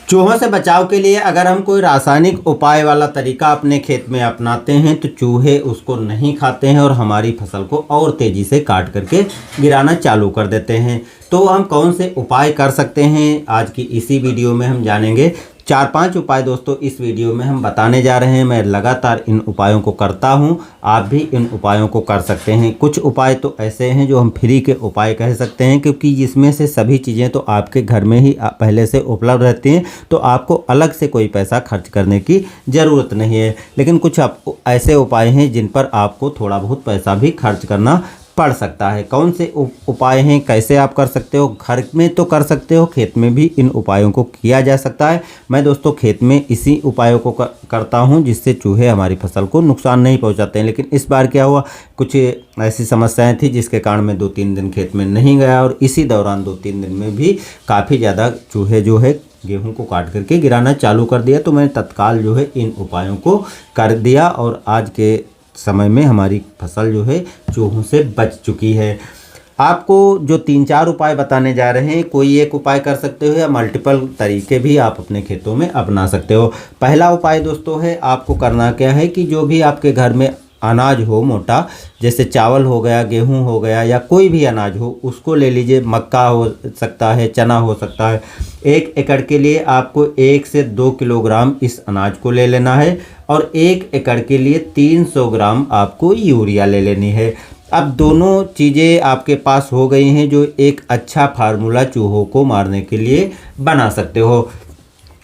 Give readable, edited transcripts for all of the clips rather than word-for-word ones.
चूहों से बचाव के लिए अगर हम कोई रासायनिक उपाय वाला तरीका अपने खेत में अपनाते हैं तो चूहे उसको नहीं खाते हैं और हमारी फसल को और तेज़ी से काट करके गिराना चालू कर देते हैं। तो हम कौन से उपाय कर सकते हैं, आज की इसी वीडियो में हम जानेंगे। 4-5 उपाय दोस्तों इस वीडियो में हम बताने जा रहे हैं। मैं लगातार इन उपायों को करता हूं, आप भी इन उपायों को कर सकते हैं। कुछ उपाय तो ऐसे हैं जो हम फ्री के उपाय कह सकते हैं, क्योंकि जिसमें से सभी चीज़ें तो आपके घर में ही पहले से उपलब्ध रहती हैं, तो आपको अलग से कोई पैसा खर्च करने की ज़रूरत नहीं है। लेकिन कुछ ऐसे उपाय हैं जिन पर आपको थोड़ा बहुत पैसा भी खर्च करना पड़ सकता है। कौन से उपाय हैं, कैसे आप कर सकते हो? घर में तो कर सकते हो, खेत में भी इन उपायों को किया जा सकता है। मैं दोस्तों खेत में इसी उपायों को करता हूं जिससे चूहे हमारी फसल को नुकसान नहीं पहुंचाते हैं। लेकिन इस बार क्या हुआ, कुछ ऐसी समस्याएं थी जिसके कारण मैं 2-3 दिन खेत में नहीं गया और इसी दौरान 2-3 दिन में भी काफ़ी ज़्यादा चूहे जो है गेहूं को काट करके गिराना चालू कर दिया। तो मैंने तत्काल जो है इन उपायों को कर दिया और आज के समय में हमारी फसल जो है चूहों से बच चुकी है। आपको जो 3-4 उपाय बताने जा रहे हैं, कोई एक उपाय कर सकते हो या मल्टीपल तरीके भी आप अपने खेतों में अपना सकते हो। पहला उपाय दोस्तों है, आपको करना क्या है कि जो भी आपके घर में अनाज हो मोटा, जैसे चावल हो गया, गेहूं हो गया या कोई भी अनाज हो, उसको ले लीजिए। मक्का हो सकता है, चना हो सकता है। 1 एकड़ के लिए आपको 1 से 2 किलोग्राम इस अनाज को ले लेना है और 1 एकड़ के लिए 300 ग्राम आपको यूरिया ले लेनी है। अब दोनों चीज़ें आपके पास हो गई हैं जो एक अच्छा फार्मूला चूहों को मारने के लिए बना सकते हो।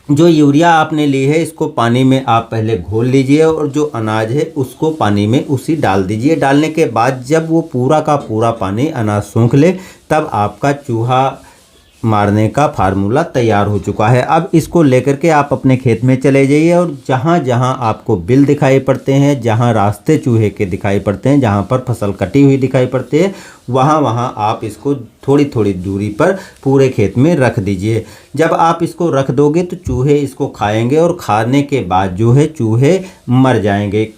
जो यूरिया आपने ली है इसको पानी में आप पहले घोल लीजिए और जो अनाज है उसको पानी में उसी डाल दीजिए। डालने के बाद जब वो पूरा का पूरा पानी अनाज सूख ले, तब आपका चूहा मारने का फार्मूला तैयार हो चुका है। अब इसको लेकर के आप अपने खेत में चले जाइए और जहाँ जहाँ आपको बिल दिखाई पड़ते हैं, जहाँ रास्ते चूहे के दिखाई पड़ते हैं, जहाँ पर फसल कटी हुई दिखाई पड़ती है, वहाँ वहाँ आप इसको थोड़ी थोड़ी दूरी पर पूरे खेत में रख दीजिए। जब आप इसको रख दोगे तो चूहे इसको खाएंगे और खाने के बाद जो है चूहे मर जाएंगे।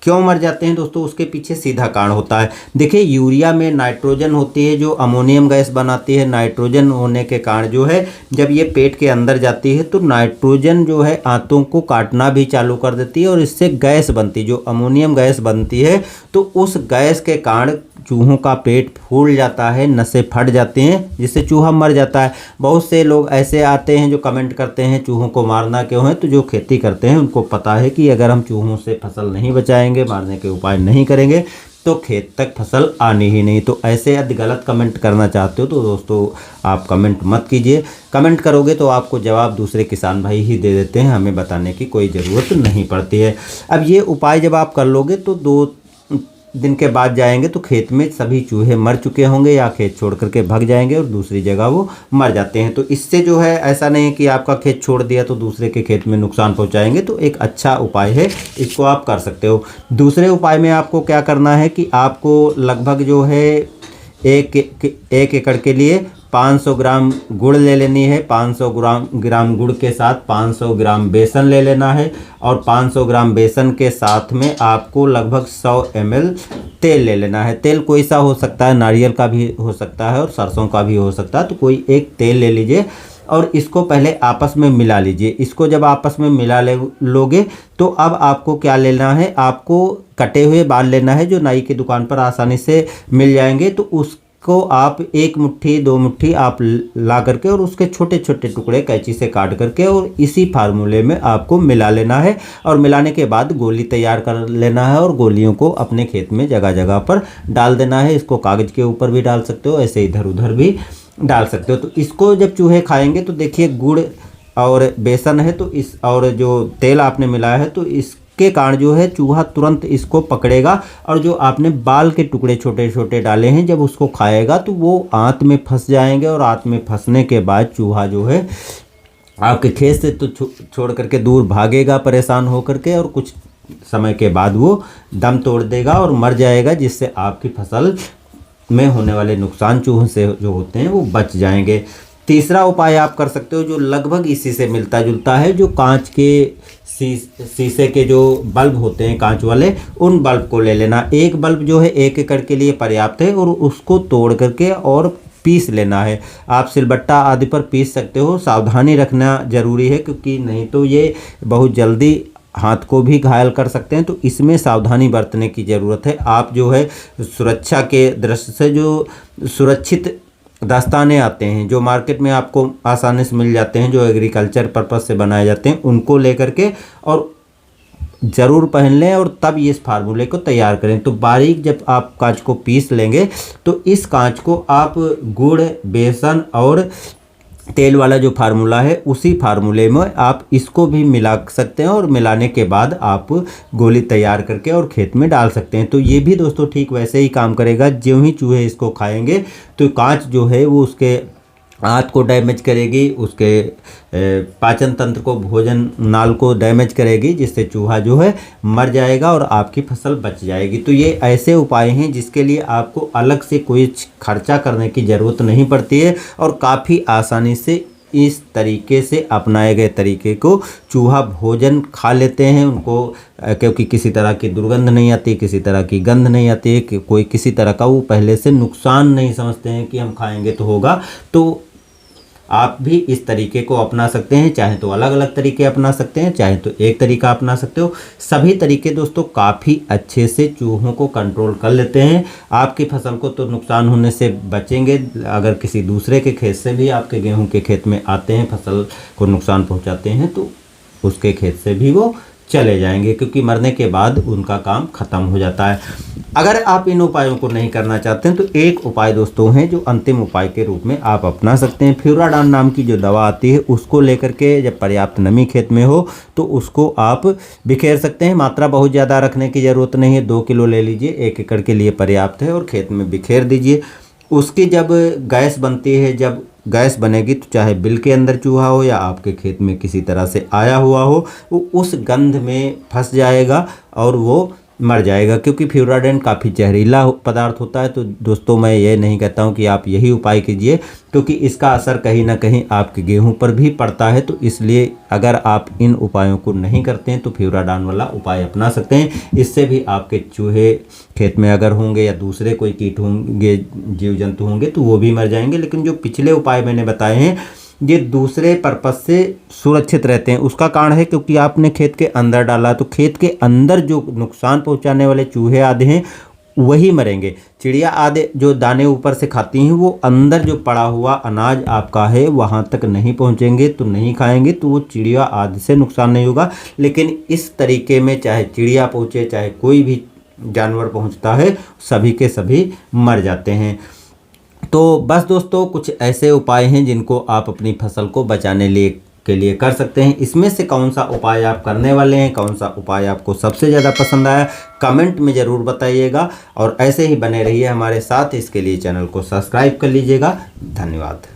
क्यों मर जाते हैं दोस्तों, उसके पीछे सीधा कारण होता है। देखिए, यूरिया में नाइट्रोजन होती है जो अमोनियम गैस बनाती है। नाइट्रोजन होने के कारण जो है जब ये पेट के अंदर जाती है तो नाइट्रोजन जो है आंतों को काटना भी चालू कर देती है और इससे गैस बनती है, जो अमोनियम गैस बनती है। तो उस गैस के कारण चूहों का पेट फूल जाता है, नसें फट जाती हैं, जिससे चूहा मर जाता है। बहुत से लोग ऐसे आते हैं जो कमेंट करते हैं चूहों को मारना क्यों है। तो जो खेती करते हैं उनको पता है कि अगर हम चूहों से फसल नहीं बचाएंगे, मारने के उपाय नहीं करेंगे, तो खेत तक फसल आनी ही नहीं। तो ऐसे यदि गलत कमेंट करना चाहते हो तो दोस्तों आप कमेंट मत कीजिए। कमेंट करोगे तो आपको जवाब दूसरे किसान भाई ही दे देते हैं, हमें बताने की कोई ज़रूरत नहीं पड़ती है। अब ये उपाय जब आप कर लोगे तो 2 दिन के बाद जाएंगे तो खेत में सभी चूहे मर चुके होंगे या खेत छोड़ करके भाग जाएंगे और दूसरी जगह वो मर जाते हैं। तो इससे जो है ऐसा नहीं कि आपका खेत छोड़ दिया तो दूसरे के खेत में नुकसान पहुंचाएंगे। तो एक अच्छा उपाय है, इसको आप कर सकते हो। दूसरे उपाय में आपको क्या करना है कि आपको लगभग जो है 1 एकड़ के लिए 500 ग्राम गुड़ ले लेनी है। 500 ग्राम गुड़ के साथ 500 ग्राम बेसन ले लेना है और 500 ग्राम बेसन के साथ में आपको लगभग 100 ml तेल ले लेना है। तेल कोई सा हो सकता है, नारियल का भी हो सकता है और सरसों का भी हो सकता है। तो कोई एक तेल ले लीजिए और इसको पहले आपस में मिला लीजिए। इसको जब आपस में मिला लोगे तो अब आपको क्या लेना है, आपको कटे हुए बाल लेना है जो नाई की दुकान पर आसानी से मिल जाएंगे। तो को आप 1 मुट्ठी 2 मुट्ठी आप ला करके और उसके छोटे छोटे टुकड़े कैंची से काट करके और इसी फार्मूले में आपको मिला लेना है। और मिलाने के बाद गोली तैयार कर लेना है और गोलियों को अपने खेत में जगह जगह पर डाल देना है। इसको कागज़ के ऊपर भी डाल सकते हो, ऐसे इधर उधर भी डाल सकते हो। तो इसको जब चूहे खाएंगे तो देखिए गुड़ और बेसन है तो इस और जो तेल आपने मिलाया है तो इस के कारण जो है चूहा तुरंत इसको पकड़ेगा और जो आपने बाल के टुकड़े छोटे छोटे डाले हैं जब उसको खाएगा तो वो आंत में फंस जाएंगे और आंत में फंसने के बाद चूहा जो है आपके खेत से तो छोड़ करके दूर भागेगा परेशान होकर के और कुछ समय के बाद वो दम तोड़ देगा और मर जाएगा, जिससे आपकी फसल में होने वाले नुकसान चूहों से जो होते हैं वो बच जाएंगे। तीसरा उपाय आप कर सकते हो जो लगभग इसी से मिलता जुलता है, जो कांच के शीशे के जो बल्ब होते हैं कांच वाले, उन बल्ब को ले लेना। एक बल्ब जो है 1 एकड़ के लिए पर्याप्त है और उसको तोड़ करके और पीस लेना है। आप सिलबट्टा आदि पर पीस सकते हो, सावधानी रखना ज़रूरी है क्योंकि नहीं तो ये बहुत जल्दी हाथ को भी घायल कर सकते हैं। तो इसमें सावधानी बरतने की ज़रूरत है। आप जो है सुरक्षा के दृष्टि से जो सुरक्षित दस्ताने आते हैं जो मार्केट में आपको आसानी से मिल जाते हैं, जो एग्रीकल्चर पर्पज़ से बनाए जाते हैं, उनको लेकर के और ज़रूर पहन लें और तब ये इस फार्मूले को तैयार करें। तो बारीक जब आप कांच को पीस लेंगे तो इस कांच को आप गुड़, बेसन और तेल वाला जो फार्मूला है उसी फार्मूले में आप इसको भी मिला सकते हैं और मिलाने के बाद आप गोली तैयार करके और खेत में डाल सकते हैं। तो ये भी दोस्तों ठीक वैसे ही काम करेगा। ज्यों ही चूहे इसको खाएंगे तो कांच जो है वो उसके आंत को डैमेज करेगी, उसके पाचन तंत्र को, भोजन नाल को डैमेज करेगी, जिससे चूहा जो है मर जाएगा और आपकी फसल बच जाएगी। तो ये ऐसे उपाय हैं जिसके लिए आपको अलग से कोई खर्चा करने की ज़रूरत नहीं पड़ती है और काफ़ी आसानी से इस तरीके से अपनाए गए तरीके को चूहा भोजन खा लेते हैं उनको, क्योंकि किसी तरह की दुर्गंध नहीं आती, किसी तरह की गंध नहीं आती, कि कोई किसी तरह का वो पहले से नुकसान नहीं समझते हैं कि हम खाएंगे तो होगा। तो आप भी इस तरीके को अपना सकते हैं, चाहे तो अलग अलग तरीके अपना सकते हैं, चाहे तो एक तरीका अपना सकते हो। सभी तरीके दोस्तों काफ़ी अच्छे से चूहों को कंट्रोल कर लेते हैं। आपकी फसल को तो नुकसान होने से बचेंगे, अगर किसी दूसरे के खेत से भी आपके गेहूं के खेत में आते हैं, फसल को नुकसान पहुंचाते हैं, तो उसके खेत से भी वो चले जाएंगे, क्योंकि मरने के बाद उनका काम ख़त्म हो जाता है। अगर आप इन उपायों को नहीं करना चाहते हैं तो एक उपाय दोस्तों है जो अंतिम उपाय के रूप में आप अपना सकते हैं। फ्यूराडान नाम की जो दवा आती है उसको लेकर के जब पर्याप्त नमी खेत में हो तो उसको आप बिखेर सकते हैं। मात्रा बहुत ज़्यादा रखने की ज़रूरत नहीं है, 2 किलो ले लीजिए, 1 एकड़ के लिए पर्याप्त है और खेत में बिखेर दीजिए। उसकी जब गैस बनती है, जब गैस बनेगी तो चाहे बिल के अंदर चूहा हो या आपके खेत में किसी तरह से आया हुआ हो, वो उस गंध में फंस जाएगा और वो मर जाएगा, क्योंकि फ्यूराडान काफ़ी जहरीला पदार्थ होता है। तो दोस्तों मैं ये नहीं कहता हूँ कि आप यही उपाय कीजिए, क्योंकि इसका असर कहीं ना कहीं आपके गेहूं पर भी पड़ता है। तो इसलिए अगर आप इन उपायों को नहीं करते हैं तो फ्यूराडान वाला उपाय अपना सकते हैं। इससे भी आपके चूहे खेत में अगर होंगे या दूसरे कोई कीट होंगे, जीव जंतु होंगे, तो वो भी मर जाएंगे। लेकिन जो पिछले उपाय मैंने बताए हैं ये दूसरे पर्पस से सुरक्षित रहते हैं। उसका कारण है क्योंकि आपने खेत के अंदर डाला, तो खेत के अंदर जो नुकसान पहुंचाने वाले चूहे आदि हैं वही मरेंगे। चिड़िया आदि जो दाने ऊपर से खाती हैं वो अंदर जो पड़ा हुआ अनाज आपका है वहाँ तक नहीं पहुँचेंगे, तो नहीं खाएंगे, तो वो चिड़िया आदि से नुकसान नहीं होगा। लेकिन इस तरीके में चाहे चिड़िया पहुँचे चाहे कोई भी जानवर पहुँचता है, सभी के सभी मर जाते हैं। तो बस दोस्तों कुछ ऐसे उपाय हैं जिनको आप अपनी फसल को बचाने के लिए कर सकते हैं। इसमें से कौन सा उपाय आप करने वाले हैं, कौन सा उपाय आपको सबसे ज़्यादा पसंद आया, कमेंट में ज़रूर बताइएगा। और ऐसे ही बने रहिए हमारे साथ, इसके लिए चैनल को सब्सक्राइब कर लीजिएगा। धन्यवाद।